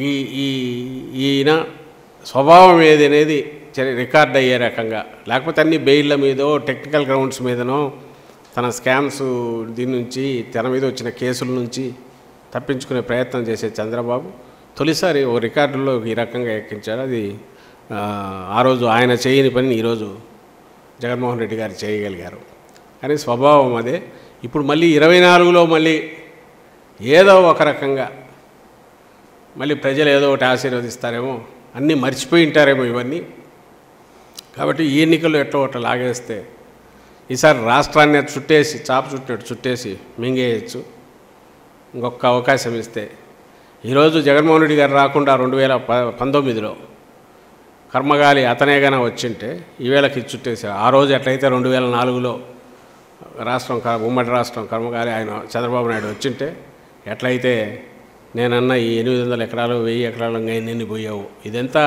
ఈ ఈ ఈయన స్వభావం ఏది అనేది రికార్డ్ అయ్యే రకంగా, లేకపోతే అన్ని బెయిల్ల మీదో టెక్నికల్ గ్రౌండ్స్ మీదనో తన స్కామ్స్ దీని నుంచి తన మీద వచ్చిన కేసుల నుంచి తప్పించుకునే ప్రయత్నం చేసే చంద్రబాబు తొలిసారి ఓ రికార్డులో ఈ రకంగా ఎక్కించాడు. అది ఆ రోజు ఆయన చేయని పని ఈరోజు జగన్మోహన్ రెడ్డి గారు చేయగలిగారు. కానీ స్వభావం అదే. ఇప్పుడు మళ్ళీ 24లో మళ్ళీ ఏదో ఒక రకంగా మళ్ళీ ప్రజలు ఏదో ఒకటి ఆశీర్వదిస్తారేమో, అన్నీ మర్చిపోయి ఉంటారేమో ఇవన్నీ. కాబట్టి ఈ ఎన్నికల్లో ఎట్లా ఒకటి లాగేస్తే ఈసారి రాష్ట్రాన్ని చుట్టేసి చాప చుట్టినట్టు చుట్టేసి మింగేయచ్చు. ఇంకొక అవకాశం ఇస్తే ఈరోజు జగన్మోహన్ రెడ్డి గారు రాకుండా 2019లో కర్మగాలి అతనేగానే వచ్చింటే ఈవేళకి చుట్టేసి, ఆ రోజు ఎట్లయితే 2004లో రాష్ట్రం ఉమ్మడి రాష్ట్రం కర్మగాలి ఆయన చంద్రబాబు నాయుడు వచ్చింటే ఎట్లయితే నేనన్నా ఈ 800 ఎకరాలు 1000 ఎకరాలు ఎన్ని పోయావు, ఇదంతా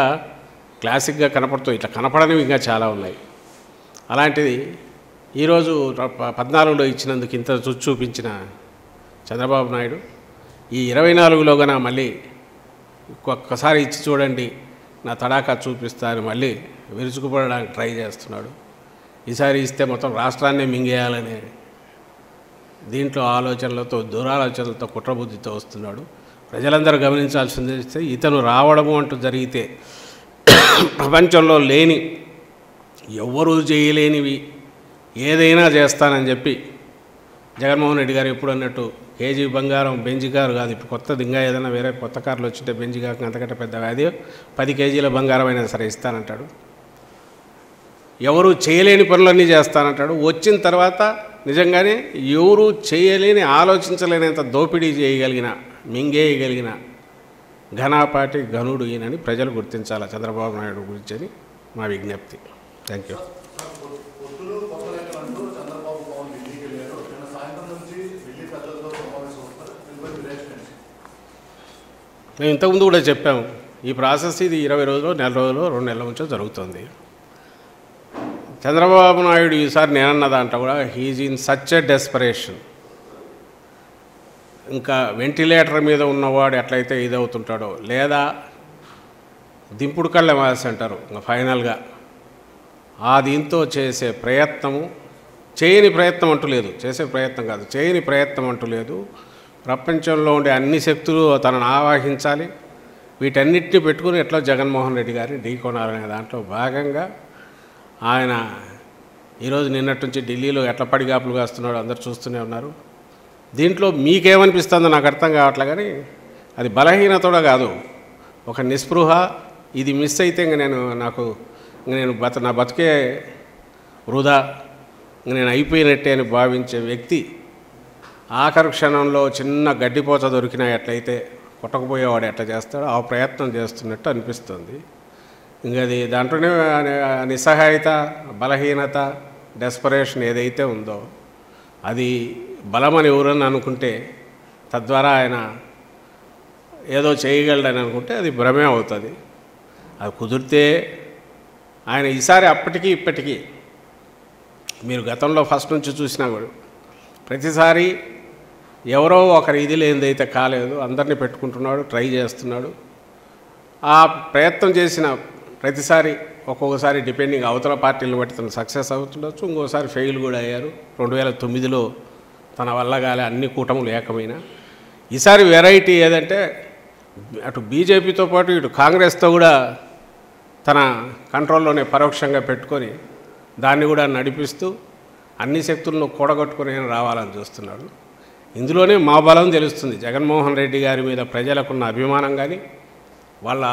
క్లాసిక్గా కనపడుతుంది. ఇట్లా కనపడనివి ఇంకా చాలా ఉన్నాయి. అలాంటిది ఈరోజు 14లో ఇచ్చినందుకు ఇంత చూపించిన చంద్రబాబు నాయుడు ఈ 24లో గన మళ్ళీ ఒక్కసారి ఇచ్చి చూడండి నా తడాకా చూపిస్తా అని మళ్ళీ విరుచుకుపడడానికి ట్రై చేస్తున్నాడు. ఈసారి ఇస్తే మొత్తం రాష్ట్రాన్నే మింగేయాలనే దీంట్లో ఆలోచనలతో దురాలోచనలతో కుట్రబుద్ధితో వస్తున్నాడు. ప్రజలందరూ గమనించాల్సింది ఇతను రావడము అంటూ జరిగితే ప్రపంచంలో లేని ఎవ్వరూ చేయలేనివి ఏదైనా చేస్తానని చెప్పి జగన్మోహన్ రెడ్డి గారు ఎప్పుడు అన్నట్టు కేజీ బంగారం బెంజి కారు కాదు, ఇప్పుడు కొత్తది ఇంకా ఏదైనా వేరే కొత్త కార్లు వచ్చింటే బెంజి కాక అంతకంటే పెద్దగా అది 10 కేజీల బంగారం అయినా సరే ఇస్తానంటాడు. ఎవరు చేయలేని పనులన్నీ చేస్తానంటాడు. వచ్చిన తర్వాత నిజంగానే ఎవరు చేయలేని ఆలోచించలేనంత దోపిడీ చేయగలిగిన మింగేయగలిగిన ఘనాపాటి ఘనుడు ఈయనని ప్రజలు గుర్తించాలి చంద్రబాబు నాయుడు గురించి అని మా విజ్ఞప్తి. Thank you. మేము ఇంతకుముందు కూడా చెప్పాము, ఈ ప్రాసెస్ ఇది 20 రోజులు, నెల రోజులు, 2 నెలల నుంచో జరుగుతుంది. చంద్రబాబు నాయుడు ఈసారి నేనన్న దాంట్లో కూడా he's in such a desperation. ఇంకా వెంటిలేటర్ మీద ఉన్నవాడు ఎట్లయితే ఇదవుతుంటాడో, లేదా దింపుడు కళ్ళ మాసి అంటారు ఇంకా ఫైనల్గా ఆ దీంతో చేసే ప్రయత్నము, చేయని ప్రయత్నం అంటూ లేదు, చేసే ప్రయత్నం కాదు చేయని ప్రయత్నం అంటూ లేదు. ప్రపంచంలో ఉండే అన్ని శక్తులు తనను ఆవాహించాలి, వీటన్నిటిని పెట్టుకుని ఎట్లా జగన్మోహన్ రెడ్డి గారిని ఢీకొనాలనే దాంట్లో భాగంగా ఆయన ఈరోజు నిన్నటి నుంచి ఢిల్లీలో ఎట్లా పడిగాపులు కాస్తున్నాడో అందరు చూస్తూనే ఉన్నారు. దీంట్లో మీకేమనిపిస్తుందో నాకు అర్థం కావట్లే, కానీ అది బలహీనతోడ కాదు, ఒక నిస్పృహ. ఇది మిస్ అయితే ఇంక నేను నా బతుకే వృధా, నేను అయిపోయినట్టే అని భావించే వ్యక్తి ఆఖరి క్షణంలో చిన్న గడ్డిపోచ దొరికినా ఎట్లయితే కొట్టకపోయేవాడు ఎట్లా చేస్తాడో ఆ ప్రయత్నం చేస్తున్నట్టు అనిపిస్తుంది. ఇంకా అది దాంట్లోనే నిస్సహాయత, బలహీనత, డెస్పరేషన్ ఏదైతే ఉందో అది బలమని ఎవరని అనుకుంటే, తద్వారా ఆయన ఏదో చేయగలడని అనుకుంటే అది భ్రమే అవుతుంది. అది కుదిరితే ఆయన ఈసారి అప్పటికీ ఇప్పటికీ మీరు గతంలో ఫస్ట్ నుంచి చూసినా కూడా ప్రతిసారి ఎవరో ఒకరి ఇది లేనిదైతే కాలేదు, అందరినీ పెట్టుకుంటున్నాడు, ట్రై చేస్తున్నాడు. ఆ ప్రయత్నం చేసిన ప్రతిసారి ఒక్కొక్కసారి డిపెండింగ్ అవతల పార్టీలను బట్టి తను సక్సెస్ అవుతుండొచ్చు, ఇంకోసారి ఫెయిల్ కూడా అయ్యారు. 2009లో తన వల్ల కాలే, అన్ని కూటములు ఏకమైన. ఈసారి వెరైటీ ఏదంటే అటు బీజేపీతో పాటు ఇటు కాంగ్రెస్తో కూడా తన కంట్రోల్లోనే పరోక్షంగా పెట్టుకొని దాన్ని కూడా నడిపిస్తూ అన్ని శక్తులను కూడగొట్టుకుని రావాలని చూస్తున్నాడు. ఇందులోనే మా బలం తెలుస్తుంది. జగన్మోహన్ రెడ్డి గారి మీద ప్రజలకున్న అభిమానం కానీ, వాళ్ళ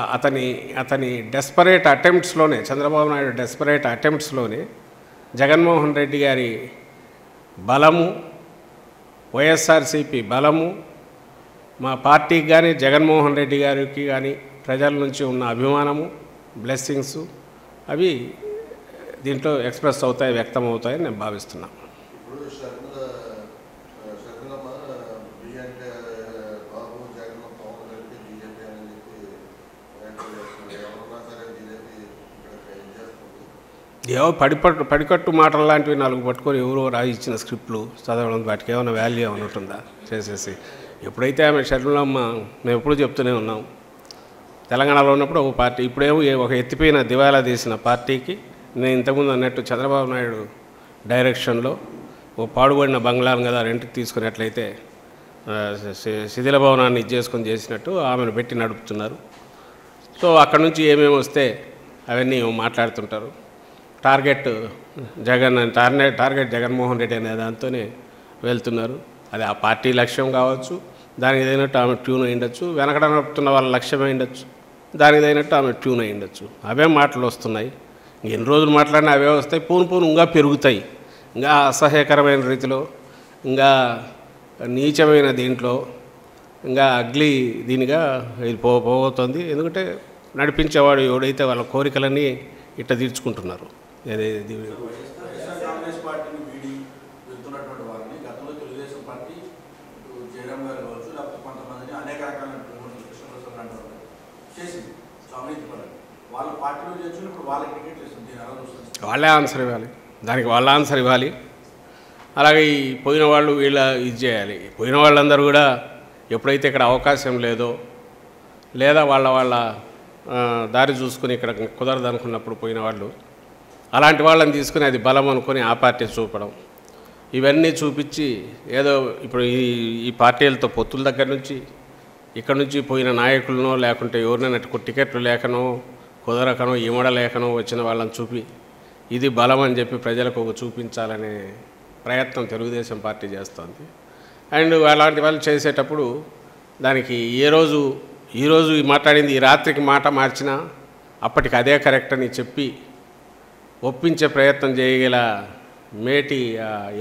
అతని డెస్పరేట్ అటెంప్ట్స్లోనే, చంద్రబాబు నాయుడు డెస్పరేట్ అటెంప్ట్స్లోనే జగన్మోహన్ రెడ్డి గారి బలము, వైఎస్ఆర్సీపీ బలము, మా పార్టీకి కానీ జగన్మోహన్ రెడ్డి గారికి కానీ ప్రజల నుంచి ఉన్న అభిమానము, బ్లెస్సింగ్స్ అవి దీంట్లో ఎక్స్ప్రెస్ అవుతాయి, వ్యక్తం అవుతాయని నేను భావిస్తున్నాను. ఏవో పడికట్టు మాటలు లాంటివి 4 పట్టుకొని ఎవరో రాయిచ్చిన స్క్రిప్ట్లు చదవడం, వాటికి ఏమైనా వాల్యూ ఏమైనా ఉంటుందా చేసేసి. ఎప్పుడైతే ఆమె షర్మిలమ్మ, మేము ఎప్పుడు చెప్తూనే ఉన్నాం, తెలంగాణలో ఉన్నప్పుడు ఒక పార్టీ, ఇప్పుడేమో ఒక ఎత్తిపోయిన దివాలా తీసిన పార్టీకి నేను ఇంతకుముందు అన్నట్టు చంద్రబాబు నాయుడు డైరెక్షన్లో ఓ పాడుబడిన బంగ్లాను కదా రెంట్కి తీసుకున్నట్లయితే శిథిల భవనాన్ని చేసుకొని చేసినట్టు ఆమెను పెట్టి నడుపుతున్నారు. సో అక్కడ నుంచి ఏమేమి వస్తే అవన్నీ మాట్లాడుతుంటారు. టార్గెట్ జగన్మోహన్ రెడ్డి అనే దాంతోనే వెళ్తున్నారు. అది ఆ పార్టీ లక్ష్యం కావచ్చు, దానికి తగినట్టు ఆమె ట్యూన్ అయ్యిండొచ్చు, వెనకడ నడుపుతున్న వాళ్ళ లక్ష్యం అయ్యిండొచ్చు, దానికి తగినట్టు ఆమె ట్యూన్ అయ్యిండొచ్చు. అవే మాటలు వస్తున్నాయి. ఎన్ని రోజులు మాట్లాడినా అవే వస్తాయి. పూను ఇంకా పెరుగుతాయి. ఇంకా అసహ్యకరమైన రీతిలో, ఇంకా నీచమైన దీంట్లో, ఇంకా అగ్లీ దీనిగా ఇది పోతుంది. ఎందుకంటే నడిపించేవాడు ఎవడైతే వాళ్ళ కోరికలన్నీ ఇట్లా తీర్చుకుంటున్నారు. వాళ్ళే ఆన్సర్ ఇవ్వాలి, దానికి వాళ్ళ ఆన్సర్ ఇవ్వాలి. అలాగే ఈ పోయిన వాళ్ళు వీళ్ళ ఇది చేయాలి. పోయిన వాళ్ళందరూ కూడా ఎప్పుడైతే ఇక్కడ అవకాశం లేదో, లేదా వాళ్ళ దారి చూసుకుని ఇక్కడ కుదరదు అనుకున్నప్పుడు పోయిన వాళ్ళు, అలాంటి వాళ్ళని తీసుకుని అది బలం అనుకొని ఆ పార్టీ చూపడం, ఇవన్నీ చూపించి ఏదో ఇప్పుడు ఈ పార్టీలతో పొత్తుల దగ్గర నుంచి ఇక్కడ నుంచి పోయిన నాయకులనో లేకుంటే ఎవరినైనా టికెట్లు లేకనో కుదరకనో ఇమడలేకనో వచ్చిన వాళ్ళని చూపి ఇది బలం అని చెప్పి ప్రజలకు ఒక చూపించాలనే ప్రయత్నం తెలుగుదేశం పార్టీ చేస్తుంది. అండ్ అలాంటి వాళ్ళు చేసేటప్పుడు దానికి ఈరోజు మాట్లాడింది ఈ రాత్రికి మాట మార్చినా అప్పటికి అదే కరెక్ట్ అని చెప్పి ఒప్పించే ప్రయత్నం చేయగల మేటి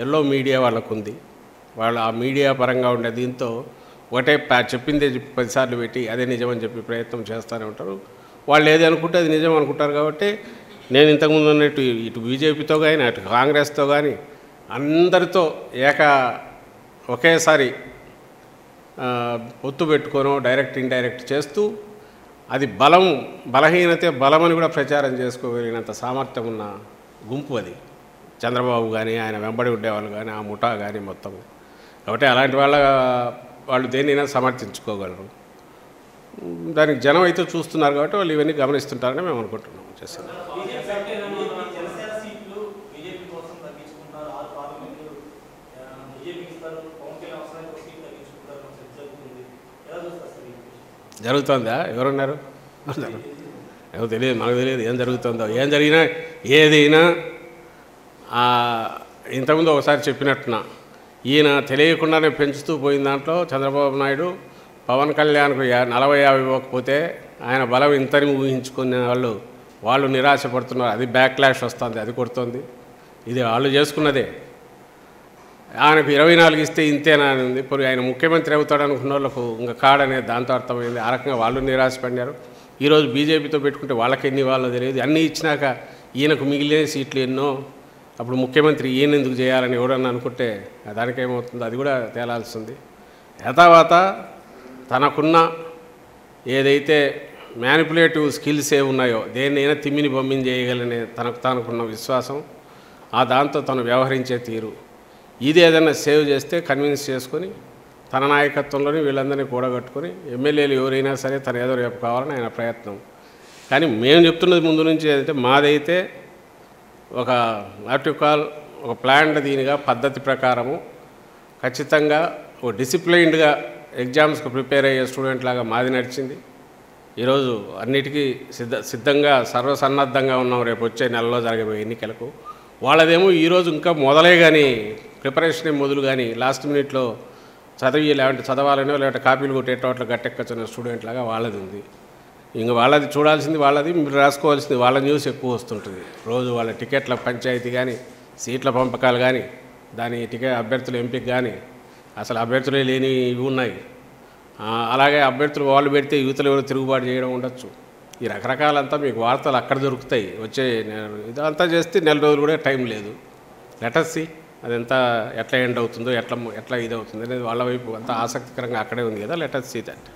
ఎల్లో మీడియా వాళ్ళకు ఉంది. వాళ్ళు ఆ మీడియా పరంగా ఉండే దీంతో ఒకటే చెప్పిందే 10 సార్లు పెట్టి అదే నిజమని చెప్పి ప్రయత్నం చేస్తూనే ఉంటారు. వాళ్ళు ఏది అనుకుంటే అది నిజం అనుకుంటారు. కాబట్టి నేను ఇంతకుముందు అన్నట్టు ఇటు బీజేపీతో కానీ అటు కాంగ్రెస్తో కానీ అందరితో ఒకేసారి పొత్తు పెట్టుకోనో డైరెక్ట్ ఇండైరెక్ట్ చేస్తూ అది బలహీనతే బలమని కూడా ప్రచారం చేసుకోగలిగినంత సామర్థ్యం ఉన్న గుంపు అది. చంద్రబాబు కానీ ఆయన వెంబడి ఉండేవాళ్ళు కానీ ఆ ముఠా కానీ మొత్తం. కాబట్టి అలాంటి వాళ్ళు దేన్నైనా సమర్థించుకోగలరు. దానికి జనం అయితే చూస్తున్నారు కాబట్టి వాళ్ళు ఇవన్నీ గమనిస్తుంటారని మేము అనుకుంటున్నాం. చేస్తున్నాం జరుగుతుందా? ఎవరున్నారు? ఏమో తెలియదు, మనకు తెలియదు ఏం జరుగుతుందో. ఏం జరిగినా ఏదైనా ఇంతకుముందు ఒకసారి చెప్పినట్టున ఈయన తెలియకుండానే పెంచుతూ పోయిన దాంట్లో చంద్రబాబు నాయుడు పవన్ కళ్యాణ్కు 40-50 ఇవ్వకపోతే ఆయన బలం ఇంతని ఊహించుకునే వాళ్ళు నిరాశపడుతున్నారు. అది బ్యాక్లాష్ వస్తుంది, అది కొడుతుంది. ఇది వాళ్ళు చేసుకున్నదే. ఆయనకు 24 ఇస్తే ఇంతేనా అని ఉంది. ఇప్పుడు ఆయన ముఖ్యమంత్రి అవుతాడు అనుకున్న వాళ్ళకు ఇంకా కాడనే దాంతో అర్థమైంది. ఆ రకంగా వాళ్ళు నిరాశపడినారు. ఈరోజు బీజేపీతో పెట్టుకుంటే వాళ్ళకి ఎన్ని వాళ్ళో తెలియదు. అన్నీ ఇచ్చినాక ఈయనకు మిగిలిన సీట్లు ఎన్నో, అప్పుడు ముఖ్యమంత్రి ఈయన ఎందుకు చేయాలని ఎవడన్నా అనుకుంటే దానికేమవుతుందో అది కూడా తేలాల్సింది. యథావాత తనకున్న ఏదైతే మ్యానిపులేటివ్ స్కిల్స్ ఉన్నాయో దేన్నైనా తిమ్మిని బొమ్మిని చేయగలనే తనకున్న విశ్వాసం, దాంతో తను వ్యవహరించే తీరు, ఇది ఏదైనా సేవ్ చేస్తే కన్విన్స్ చేసుకొని తన నాయకత్వంలోని వీళ్ళందరినీ కూడగట్టుకొని ఎమ్మెల్యేలు ఎవరైనా సరే తను ఏదో రేపు కావాలని ఆయన ప్రయత్నం. కానీ మేము చెప్తున్నది ముందు నుంచి ఏదైతే మాదైతే ఒక ఒక ప్లాన్డ్ దీనిగా పద్ధతి ప్రకారము ఖచ్చితంగా ఒక డిసిప్లైన్డ్గా ఎగ్జామ్స్కి ప్రిపేర్ అయ్యే స్టూడెంట్ లాగా మాది నడిచింది. ఈరోజు అన్నిటికీ సిద్ధంగా సర్వసన్నద్ధంగా ఉన్నాం రేపు వచ్చే నెలలో జరగబోయే ఎన్నికలకు. వాళ్ళదేమో ఈరోజు ఇంకా మొదలే కానీ ప్రిపరేషన్ మొదలు కానీ లాస్ట్ మినిట్లో చదవాలనో లేదంటే కాపీలు కొట్టేటోట్లు గట్టెక్కచ్చిన స్టూడెంట్ లాగా వాళ్ళది ఉంది. ఇంక వాళ్ళది చూడాల్సింది వాళ్ళది, మీరు రాసుకోవాల్సింది వాళ్ళ న్యూస్ ఎక్కువ వస్తుంటుంది. రోజు వాళ్ళ టికెట్ల పంచాయతీ కానీ సీట్ల పంపకాలు కానీ దాని అభ్యర్థుల ఎంపిక కానీ అసలు అభ్యర్థులే లేని ఇవి ఉన్నాయి. అలాగే అభ్యర్థులు వాళ్ళు పెడితే యువతలు ఎవరు తిరుగుబాటు చేయడం ఉండొచ్చు. ఈ రకరకాలంతా మీకు వార్తలు అక్కడ దొరుకుతాయి. వచ్చే ఇదంతా చేస్తే నెల రోజులు కూడా టైం లేదు. లెటస్ సి అదంతా ఎట్లా ఎండ్ అవుతుందో ఎట్లా ఇది అవుతుందో అనేది వాళ్ళ వైపు అంతా ఆసక్తికరంగా అక్కడే ఉంది కదా. Let us see that.